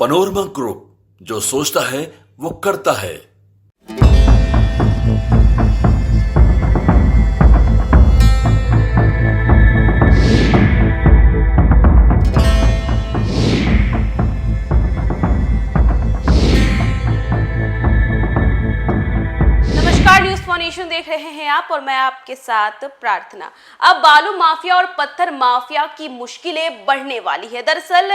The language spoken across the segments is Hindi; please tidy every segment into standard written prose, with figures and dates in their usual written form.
पनोरमा ग्रुप, जो सोचता है वो करता है। नेशन देख रहे हैं आप और मैं आपके साथ प्रार्थना। अब बालू माफिया और पत्थर माफिया की मुश्किलें बढ़ने वाली है। दरअसल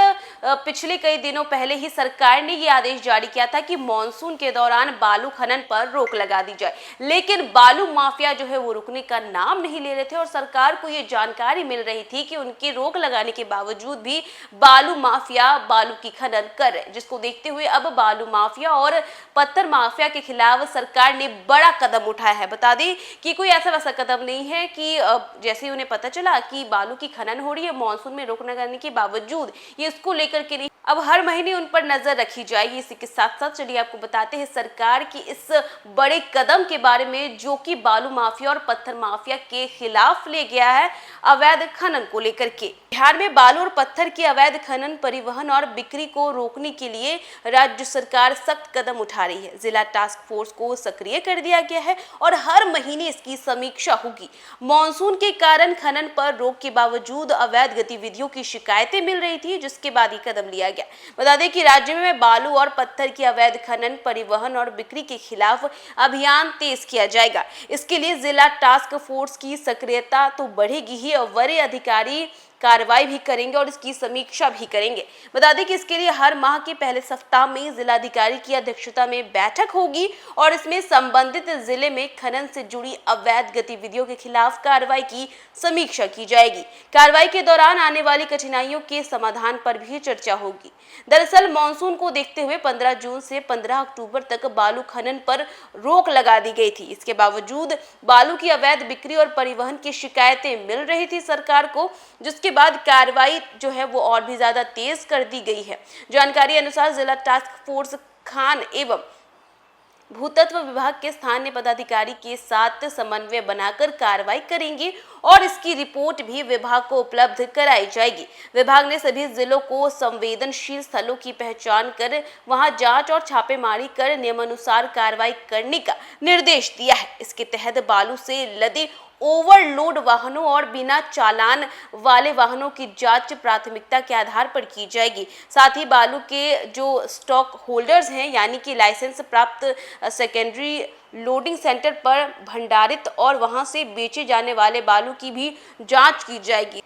पिछले कई दिनों पहले ही सरकार ने ये आदेश जारी किया था कि मॉनसून के दौरान बालू खनन पर रोक लगा दी जाए, लेकिन बालू माफिया जो है वो रुकने का नाम नहीं ले रहे थे और सरकार को ये जानकारी मिल रही थी कि उनकी रोक लगाने के बावजूद भी बालू माफिया बालू की खनन कर रहे, जिसको देखते हुए अब बालू माफिया और पत्थर माफिया के खिलाफ सरकार ने बड़ा कदम उठाया है। बता दें कि कोई ऐसा वैसा कदम नहीं है कि जैसे उन्हें पता चला कि बालू की खनन हो रही है, मॉनसून में रोक लगाने के बावजूद ये इसको लेकर के नहीं, अब हर महीने उन पर नजर रखी जाएगी। इसी के साथ साथ चलिए आपको बताते हैं सरकार की इस बड़े कदम के बारे में, जो कि बालू माफिया और पत्थर माफिया के खिलाफ ले गया है अवैध खनन को लेकर के। बिहार में बालू और पत्थर के अवैध खनन, परिवहन और बिक्री को रोकने के लिए राज्य सरकार सख्त कदम उठा रही है। जिला टास्क फोर्स को सक्रिय कर दिया गया है और हर महीने इसकी समीक्षा होगी। मॉनसून के कारण खनन पर रोक के बावजूद अवैध गतिविधियों की शिकायतें मिल रही थी, जिसके बाद ये कदम लिया गया। बता दें कि राज्य में बालू और पत्थर की अवैध खनन, परिवहन और बिक्री के खिलाफ अभियान तेज किया जाएगा। इसके लिए जिला टास्क फोर्स की सक्रियता तो बढ़ेगी ही और वरीय अधिकारी कार्रवाई भी करेंगे और इसकी समीक्षा भी करेंगे। बता दें कि इसके लिए हर माह के पहले सप्ताह में जिलाधिकारी की अध्यक्षता में बैठक होगी और इसमें संबंधित जिले में खनन से जुड़ी अवैध गतिविधियों के खिलाफ कार्रवाई की समीक्षा की जाएगी। कार्रवाई के दौरान आने वाली कठिनाइयों के समाधान पर भी चर्चा होगी। दरअसल मॉनसून को देखते हुए 15 जून से 15 अक्टूबर तक बालू खनन पर रोक लगा दी गई थी। इसके बावजूद बालू की अवैध बिक्री और परिवहन की शिकायतें मिल रही थी सरकार को, जिसके बाद कार्रवाई जो है वो और भी ज्यादा तेज कर दी गई है। जानकारी अनुसार जिला टास्क फोर्स खान एवं भूतत्व विभाग के स्थानीय पदाधिकारी के साथ समन्वय बनाकर कार्रवाई करेंगे और इसकी रिपोर्ट भी विभाग को उपलब्ध कराई जाएगी। विभाग ने सभी जिलों को संवेदनशील स्थलों की पहचान कर वहां जांच और छापेमारी कर नियमानुसार कार्रवाई करने का निर्देश दिया है। इसके तहत बालू से लदे ओवरलोड वाहनों और बिना चालान वाले वाहनों की जांच प्राथमिकता के आधार पर की जाएगी। साथ ही बालू के जो स्टॉक होल्डर्स हैं, यानी कि लाइसेंस प्राप्त सेकेंडरी लोडिंग सेंटर पर भंडारित और वहां से बेचे जाने वाले बालू की भी जांच की जाएगी।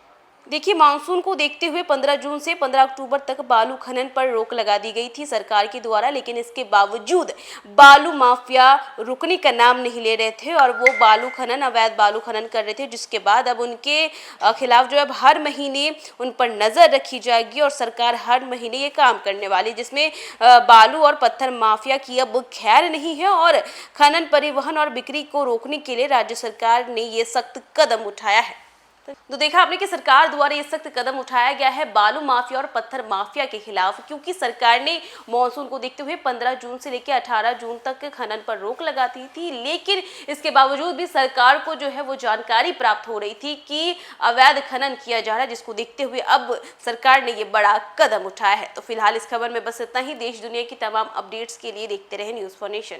देखिए, मानसून को देखते हुए 15 जून से 15 अक्टूबर तक बालू खनन पर रोक लगा दी गई थी सरकार के द्वारा, लेकिन इसके बावजूद बालू माफिया रुकने का नाम नहीं ले रहे थे और वो बालू खनन, अवैध बालू खनन कर रहे थे, जिसके बाद अब उनके खिलाफ जो अब हर महीने उन पर नजर रखी जाएगी और सरकार हर महीने ये काम करने वाली, जिसमें बालू और पत्थर माफिया की अब खैर नहीं है और खनन, परिवहन और बिक्री को रोकने के लिए राज्य सरकार ने ये सख्त कदम उठाया है। तो देखा आपने कि सरकार द्वारा ये सख्त कदम उठाया गया है बालू माफिया और पत्थर माफिया के खिलाफ, क्योंकि सरकार ने मॉनसून को देखते हुए 15 जून से लेकर 18 जून तक खनन पर रोक लगाती थी, लेकिन इसके बावजूद भी सरकार को जो है वो जानकारी प्राप्त हो रही थी कि अवैध खनन किया जा रहा है, जिसको देखते हुए अब सरकार ने ये बड़ा कदम उठाया है। तो फिलहाल इस खबर में बस इतना ही। देश दुनिया की तमाम अपडेट्स के लिए देखते रहे न्यूज़ फॉर नेशन।